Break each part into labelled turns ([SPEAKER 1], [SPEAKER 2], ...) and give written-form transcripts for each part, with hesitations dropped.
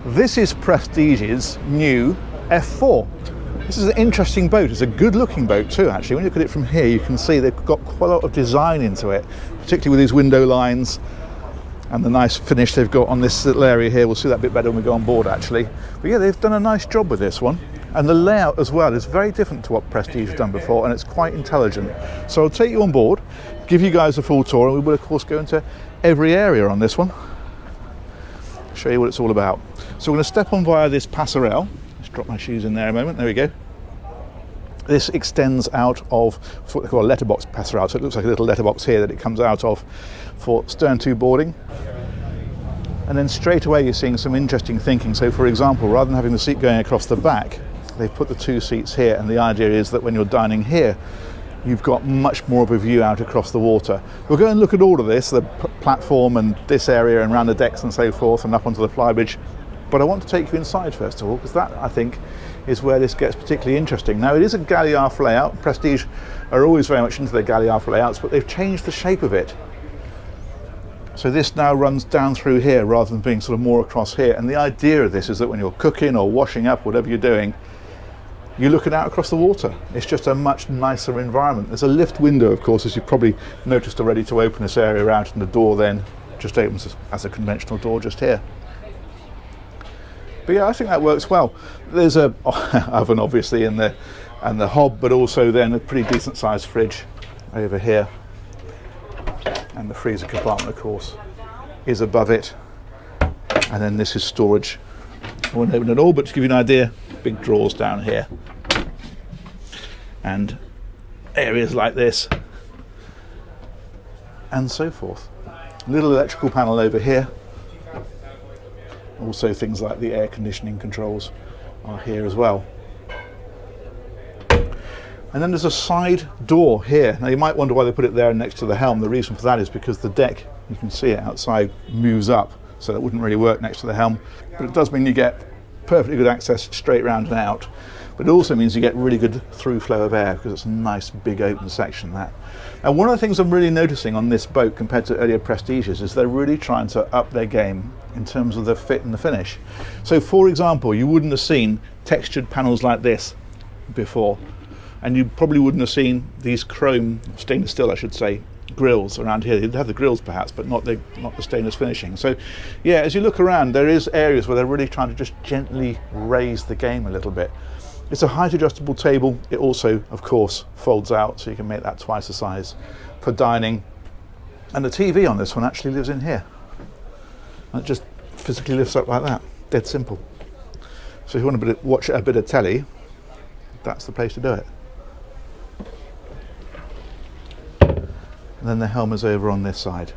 [SPEAKER 1] This is Prestige's new F4. This is an interesting boat. It's a good looking boat too, actually. When you look at it from here, you can see they've got quite a lot of design into it, particularly with these window lines and the nice finish they've got on this little area here. We'll see that a bit better when we go on board, actually. But yeah, they've done a nice job with this one. And the layout as well is very different to what Prestige has done before, and it's quite intelligent. So I'll take you on board, give you guys a full tour, and we will of course go into every area on this one. Show you what it's all about. So we're going to step on via this passerelle. Let's drop my shoes in there a moment. There we go. This extends out of what they call a letterbox passerelle. So it looks like a little letterbox here that it comes out of for stern to boarding. And then straight away you're seeing some interesting thinking. So for example, rather than having the seat going across the back, they've put the two seats here, and the idea is that when you're dining here, you've got much more of a view out across the water. We'll go and look at all of this, the platform and this area and around the decks and so forth and up onto the Flybridge. But I want to take you inside first of all, because that, I think, is where this gets particularly interesting. Now, it is a galley aft layout. Prestige are always very much into their galley aft layouts, but they've changed the shape of it. So this now runs down through here rather than being sort of more across here. And the idea of this is that when you're cooking or washing up, whatever you're doing, you're looking out across the water. It's just a much nicer environment. There's a lift window, of course, as you've probably noticed already, to open this area out, and the door then just opens as a conventional door just here. But yeah, I think that works well. There's a oven obviously in the hob, but also then a pretty decent sized fridge over here. And the freezer compartment, of course, is above it. And then this is storage. I won't open it all, but to give you an idea, big drawers down here. And areas like this. And so forth. Little electrical panel over here. Also things like the air conditioning controls are here as well. And then there's a side door here. Now you might wonder why they put it there next to the helm. The reason for that is because the deck, you can see it outside, moves up, so that wouldn't really work next to the helm. But it does mean you get perfectly good access straight round and out. But it also means you get really good through flow of air, because it's a nice big open section, that. Now one of the things I'm really noticing on this boat compared to earlier Prestiges is they're really trying to up their game in terms of the fit and the finish. So for example, you wouldn't have seen textured panels like this before, and you probably wouldn't have seen these chrome, stainless steel I should say, grills around here. You'd have the grills perhaps, but not the stainless finishing. So yeah, as you look around, there is areas where they're really trying to just gently raise the game a little bit. It's a height adjustable table. It also, of course, folds out, so you can make that twice the size for dining. And the TV on this one actually lives in here. And it just physically lifts up like that. Dead simple. So if you want to watch a bit of telly, that's the place to do it. And then the helm is over on this side.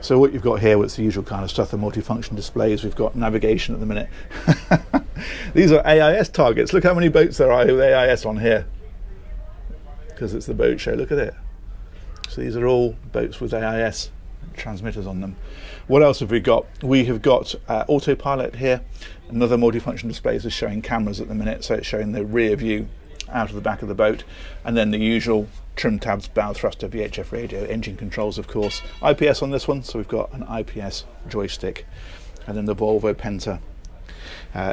[SPEAKER 1] So what you've got here, what's the usual kind of stuff, the multifunction displays. We've got navigation at the minute. These are AIS targets. Look how many boats there are with AIS on here. Because it's the boat show, look at it. So these are all boats with AIS transmitters on them. What else have we got? We have got autopilot here. Another multifunction display is showing cameras at the minute, so it's showing the rear view out of the back of the boat, and then the usual trim tabs, bow thruster, VHF radio, engine controls of course. IPS on this one, so we've got an IPS joystick, and then the Volvo Penta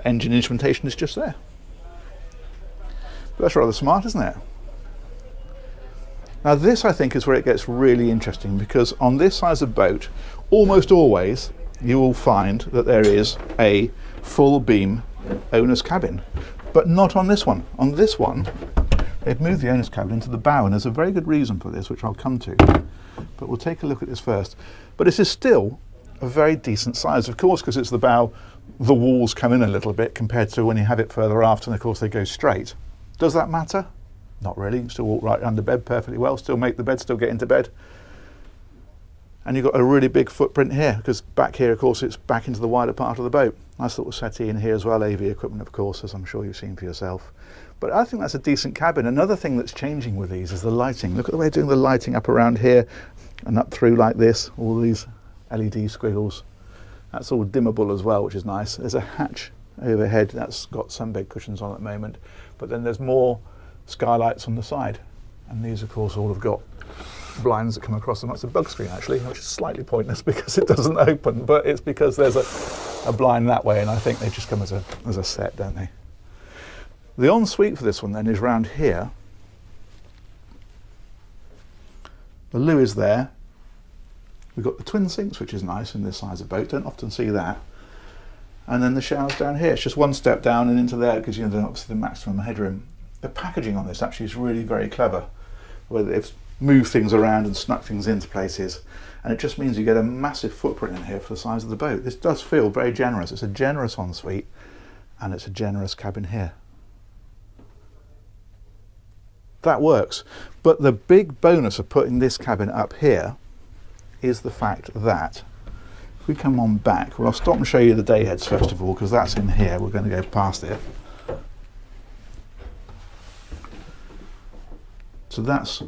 [SPEAKER 1] engine instrumentation is just there. But that's rather smart, isn't it? Now this, I think, is where it gets really interesting, because on this size of boat, almost always you will find that there is a full beam owner's cabin, but not on this one. On this one, they've moved the owner's cabin into the bow, and there's a very good reason for this, which I'll come to. But we'll take a look at this first. But this is still a very decent size, of course, because it's the bow. The walls come in a little bit compared to when you have it further aft, and of course they go straight. Does that matter? Not really. You can still walk right under bed perfectly well, still make the bed, still get into bed. And you've got a really big footprint here, because back here, of course, it's back into the wider part of the boat. Nice little settee in here as well, AV equipment, of course, as I'm sure you've seen for yourself. But I think that's a decent cabin. Another thing that's changing with these is the lighting. Look at the way they're doing the lighting up around here and up through like this, all these LED squiggles. That's all dimmable as well, which is nice. There's a hatch overhead that's got some bed cushions on at the moment, but then there's more skylights on the side. And these, of course, all have got blinds that come across them. That's a bug screen actually, which is slightly pointless because it doesn't open, but it's because there's a blind that way, and I think they just come as a set, don't they? The ensuite for this one then is round here. The loo is there. We've got the twin sinks, which is nice in this size of boat. Don't often see that. And then the shower's down here. It's just one step down and into there because, you know, obviously the maximum headroom. The packaging on this actually is really very clever, where they've moved things around and snuck things into places, and it just means you get a massive footprint in here for the size of the boat. This does feel very generous. It's a generous ensuite, and it's a generous cabin here. That works, but the big bonus of putting this cabin up here is the fact that if we come on back, well, I'll stop and show you the day heads first of all, because that's in here. We're going to go past it. So that's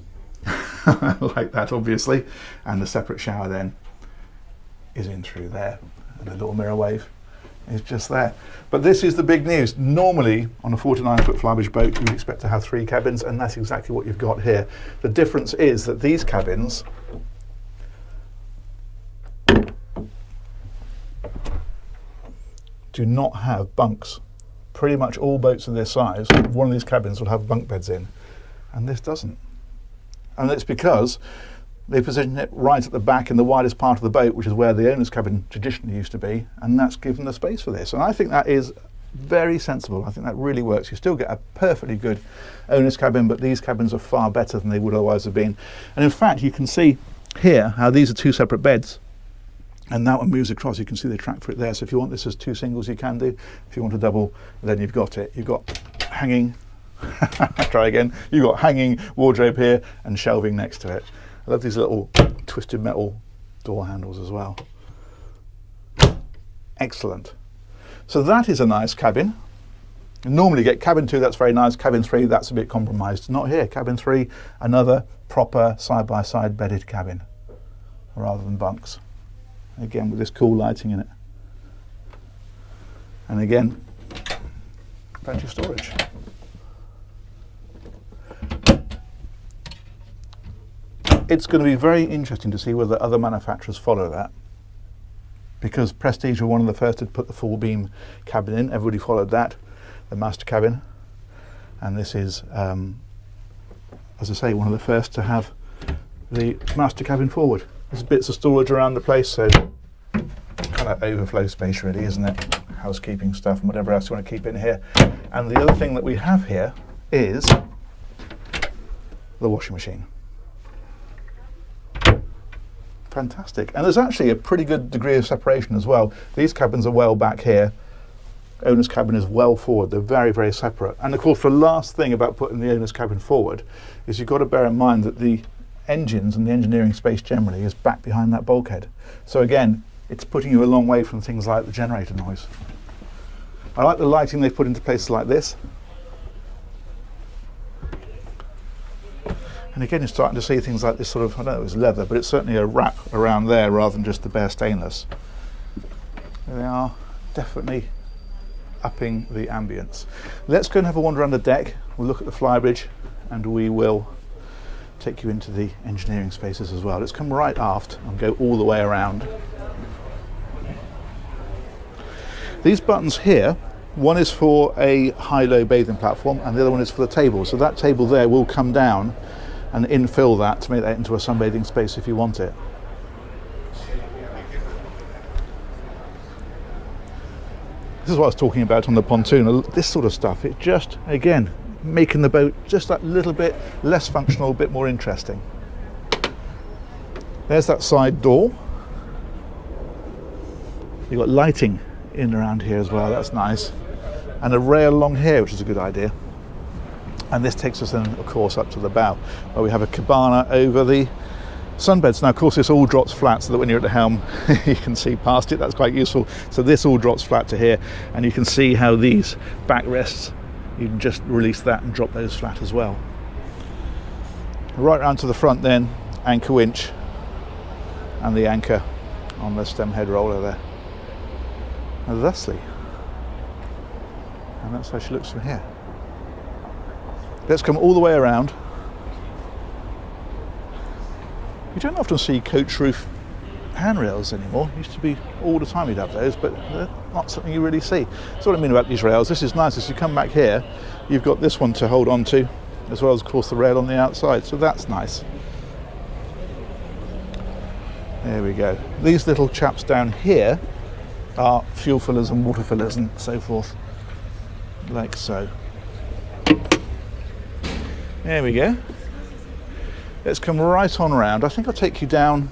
[SPEAKER 1] like that, obviously, and the separate shower then is in through there, and the little mirror wave is just there. But this is the big news. Normally on a 49-foot Flybridge boat you'd expect to have 3 cabins, and that's exactly what you've got here. The difference is that these cabins do not have bunks. Pretty much all boats of this size, one of these cabins will have bunk beds in, and this doesn't. And it's because they position it right at the back in the widest part of the boat, which is where the owner's cabin traditionally used to be, and that's given the space for this. And I think that is very sensible. I think that really works. You still get a perfectly good owner's cabin, but these cabins are far better than they would otherwise have been. And in fact, you can see here how these are 2 separate beds, and that one moves across. You can see the track for it there. So if you want this as 2 singles, you can do. If you want a double, then you've got it. You've got hanging try again. You've got hanging wardrobe here and shelving next to it. I love these little twisted metal door handles as well. Excellent. So that is a nice cabin. You normally get cabin 2, that's very nice. Cabin 3, that's a bit compromised. Not here. Cabin 3, another proper side-by-side bedded cabin rather than bunks. Again with this cool lighting in it. And again, plenty of storage. It's going to be very interesting to see whether other manufacturers follow that, because Prestige were one of the first to put the full beam cabin in. Everybody followed that, the master cabin, and this is, as I say, one of the first to have the master cabin forward. There's bits of storage around the place, so kind of overflow space really, isn't it? Housekeeping stuff and whatever else you want to keep in here. And the other thing that we have here is the washing machine. Fantastic. And there's actually a pretty good degree of separation as well. These cabins are well back here. Owner's cabin is well forward. They're very, very separate. And of course, the last thing about putting the owner's cabin forward is you've got to bear in mind that the engines and the engineering space generally is back behind that bulkhead. So again, it's putting you a long way from things like the generator noise. I like the lighting they've put into places like this. And again, you're starting to see things like this sort of, I don't know, it's leather, but it's certainly a wrap around there rather than just the bare stainless. They are definitely upping the ambience. Let's go and have a wander around the deck. We'll look at the Flybridge and we will take you into the engineering spaces as well. Let's come right aft and go all the way around. These buttons here, one is for a high-low bathing platform and the other one is for the table. So that table there will come down and infill that to make that into a sunbathing space if you want it. This is what I was talking about on the pontoon, this sort of stuff. It just, again, making the boat just that little bit less functional, a bit more interesting. There's that side door. You've got lighting in around here as well, that's nice. And a rail along here, which is a good idea. And this takes us then, of course, up to the bow, where we have a cabana over the sunbeds. Now, of course, this all drops flat so that when you're at the helm, you can see past it. That's quite useful. So this all drops flat to here, and you can see how these backrests, you can just release that and drop those flat as well. Right round to the front then, anchor winch, and the anchor on the stem head roller there. And thusly. And that's how she looks from here. Let's come all the way around. You don't often see coach roof handrails anymore. Used to be all the time you'd have those, but they're not something you really see. That's what I mean about these rails. This is nice. As you come back here, you've got this one to hold on to, as well as, of course, the rail on the outside. So that's nice. There we go. These little chaps down here are fuel fillers and water fillers and so forth, like so. There we go. Let's come right on around. I think I'll take you down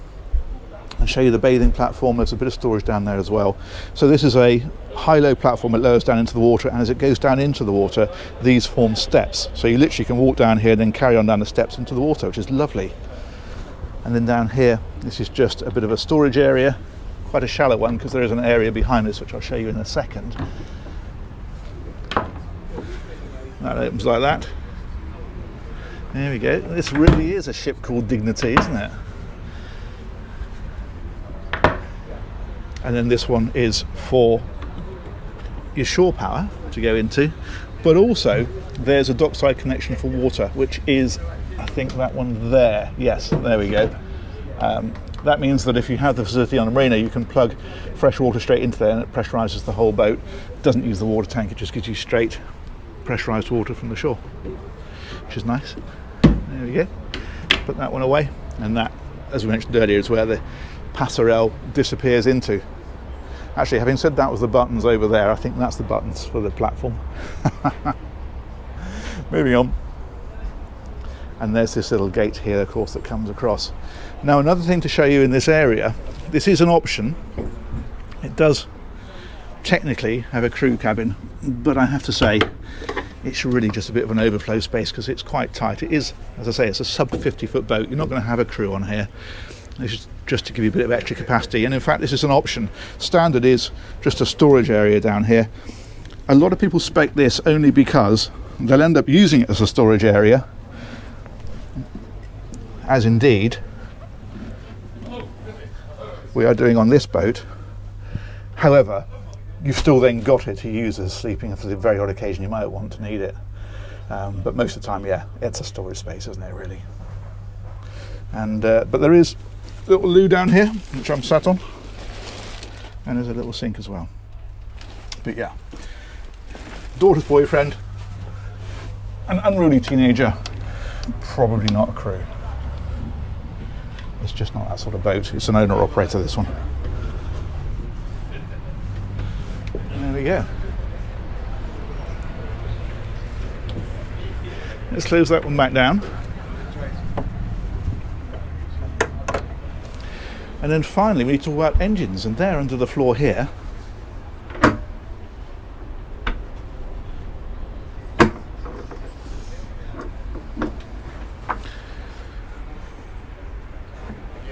[SPEAKER 1] and show you the bathing platform. There's a bit of storage down there as well. So this is a high-low platform. It lowers down into the water, and as it goes down into the water, these form steps. So you literally can walk down here and then carry on down the steps into the water, which is lovely. And then down here, this is just a bit of a storage area, quite a shallow one, because there is an area behind this, which I'll show you in a second. That opens like that. There we go. This really is a ship called Dignity, isn't it? And then this one is for your shore power to go into, but also there's a dockside connection for water, which is, I think, that one there. Yes, there we go. That means that if you have the facility on a marina, you can plug fresh water straight into there, and it pressurizes the whole boat. It doesn't use the water tank, it just gives you straight pressurized water from the shore, which is nice. There we go. Put that one away, and that, as we mentioned earlier, is where the passerelle disappears into. Actually, having said that was the buttons over there, I think that's the buttons for the platform. Moving on. And there's this little gate here, of course, that comes across. Now, another thing to show you in this area, this is an option. It does technically have a crew cabin, but I have to say it's really just a bit of an overflow space because it's quite tight. It is, as I say, it's a sub 50-foot boat. You're not going to have a crew on here. This is just to give you a bit of extra capacity, and in fact this is an option. Standard is just a storage area down here. A lot of people spec this only because they'll end up using it as a storage area, as indeed we are doing on this boat. However, you've still then got it to use as sleeping for the very odd occasion you might want to need it. But most of the time, yeah, it's a storage space, isn't it, really? And but there is a little loo down here, which I'm sat on, and there's a little sink as well. But yeah, daughter's boyfriend, an unruly teenager, probably not a crew. It's just not that sort of boat. It's an owner-operator, this one. There we go. Let's close that one back down. And then finally we need to talk about engines, and they're under the floor here.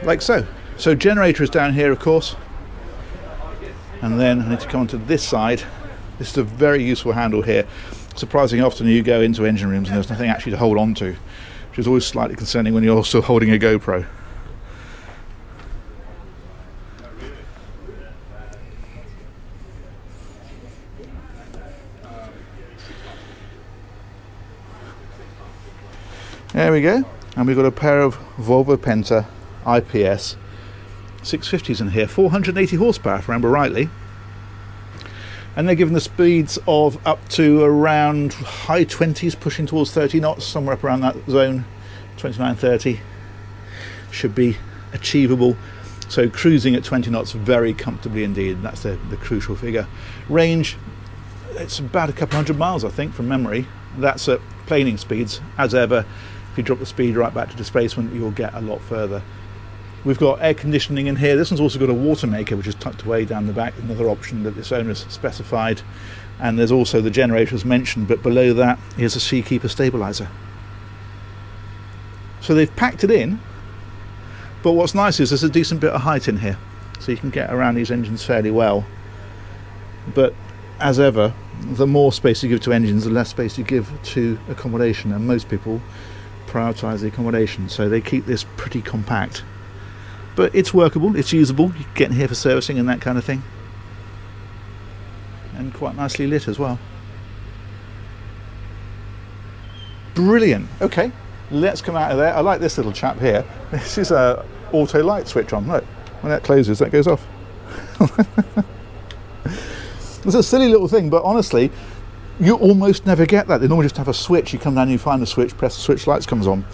[SPEAKER 1] Like so. So generator is down here, of course. And then I need to come onto this side. This is a very useful handle here. Surprisingly often you go into engine rooms and there's nothing actually to hold on to, which is always slightly concerning when you're also holding a GoPro. There we go. And we've got a pair of Volvo Penta IPS 650s in here, 480 horsepower if I remember rightly, and they're given the speeds of up to around high 20s pushing towards 30 knots, somewhere up around that zone. 29-30 should be achievable, so cruising at 20 knots very comfortably indeed. That's the crucial figure. Range, it's about a couple hundred miles I think from memory. That's at planing speeds. As ever, if you drop the speed right back to displacement, you'll get a lot further. We've got air conditioning in here. This one's also got a water maker, which is tucked away down the back, another option that this owner's specified. And there's also the generator as mentioned, but below that is a Seakeeper stabilizer. So they've packed it in, but what's nice is there's a decent bit of height in here, so you can get around these engines fairly well. But as ever, the more space you give to engines, the less space you give to accommodation, and most people prioritise the accommodation, so they keep this pretty compact. But it's workable, it's usable, you can get in here for servicing and that kind of thing. And quite nicely lit as well. Brilliant. Okay, let's come out of there. I like this little chap here. This is a auto light switch on. Look, when that closes, that goes off. It's a silly little thing, but honestly, you almost never get that. They normally just have a switch. You come down, you find the switch, press the switch, lights comes on.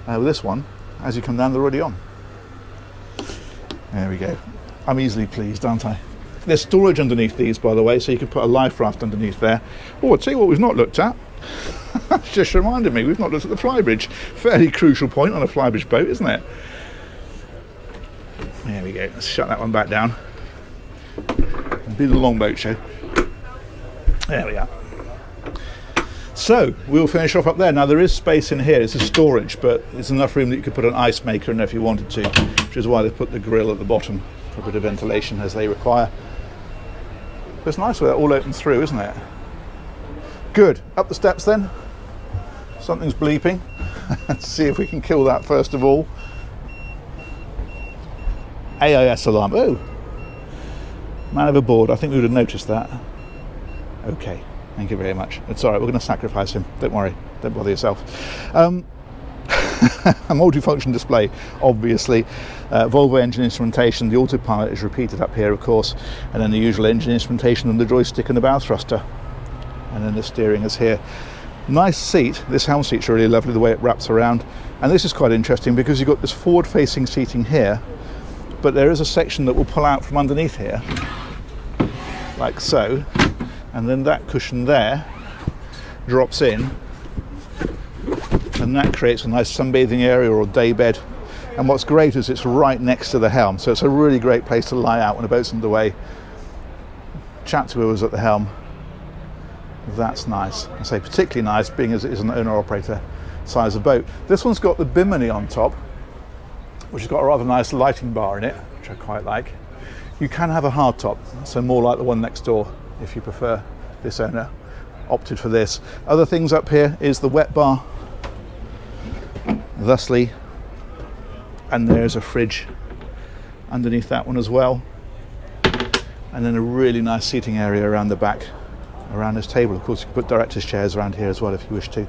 [SPEAKER 1] With this one, as you come down, they're already on. There we go. I'm easily pleased, aren't I? There's storage underneath these, by the way, so you can put a life raft underneath there. Oh, I'll tell you what we've not looked at. That's just reminded me, we've not looked at the flybridge. Fairly crucial point on a flybridge boat, isn't it? There we go. Let's shut that one back down. Do the longboat show. There we are. So we'll finish off up there. Now there is space in here. It's a storage, but it's enough room that you could put an ice maker in there if you wanted to, which is why they put the grill at the bottom for a bit of ventilation as they require. But it's nice with that all open through, isn't it? Good. Up the steps then. Something's bleeping. Let's see if we can kill that first of all. AIS alarm. Oh, man overboard. I think we would have noticed that. Okay, thank you very much. It's all right, we're going to sacrifice him. Don't worry, don't bother yourself. A multifunction display, obviously. Volvo engine instrumentation. The autopilot is repeated up here, of course, and then the usual engine instrumentation and the joystick and the bow thruster. And then the steering is here. Nice seat. This helm seat's really lovely, the way it wraps around. And this is quite interesting because you've got this forward-facing seating here, but there is a section that will pull out from underneath here, like so, and then that cushion there drops in, and that creates a nice sunbathing area or day bed. And what's great is it's right next to the helm, so it's a really great place to lie out when a boat's underway, chat to whoever's at the helm. That's nice. I say particularly nice being as it is an owner-operator size of boat. This one's got the bimini on top, which has got a rather nice lighting bar in it, which I quite like. You can have a hard top, so more like the one next door if you prefer. This owner opted for this. Other things up here is the wet bar, thusly, and there's a fridge underneath that one as well, and then a really nice seating area around the back around this table. Of course you can put director's chairs around here as well if you wish to,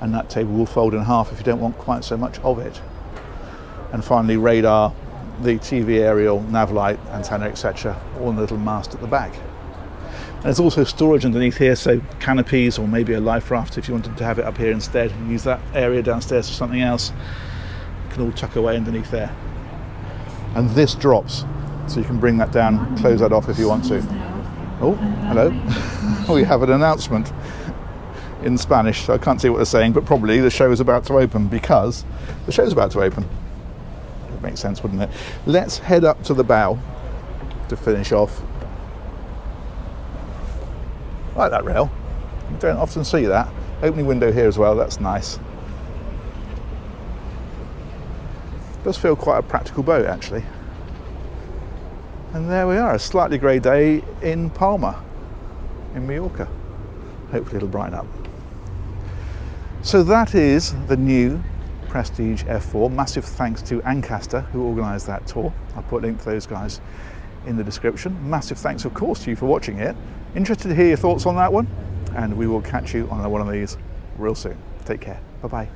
[SPEAKER 1] and that table will fold in half if you don't want quite so much of it. And finally radar, the TV aerial, nav light, antenna, etc., all in a little mast at the back. And there's also storage underneath here, so canopies or maybe a life raft if you wanted to have it up here instead and use that area downstairs for something else. You can all tuck away underneath there. And this drops, so you can bring that down, close that off if you want to. Oh, hello. We have an announcement in Spanish, so I can't see what they're saying, but probably the show is about to open because the show's about to open. It makes sense, wouldn't it? Let's head up to the bow to finish off. I like that rail. You don't often see that. Opening window here as well, that's nice. Does feel quite a practical boat actually. And there we are, a slightly grey day in Palma, in Mallorca. Hopefully it'll brighten up. So that is the new Prestige F4. Massive thanks to Ancaster who organised that tour. I'll put a link to those guys in the description. Massive thanks of course to you for watching it. Interested to hear your thoughts on that one, and we will catch you on one of these real soon. Take care. Bye bye.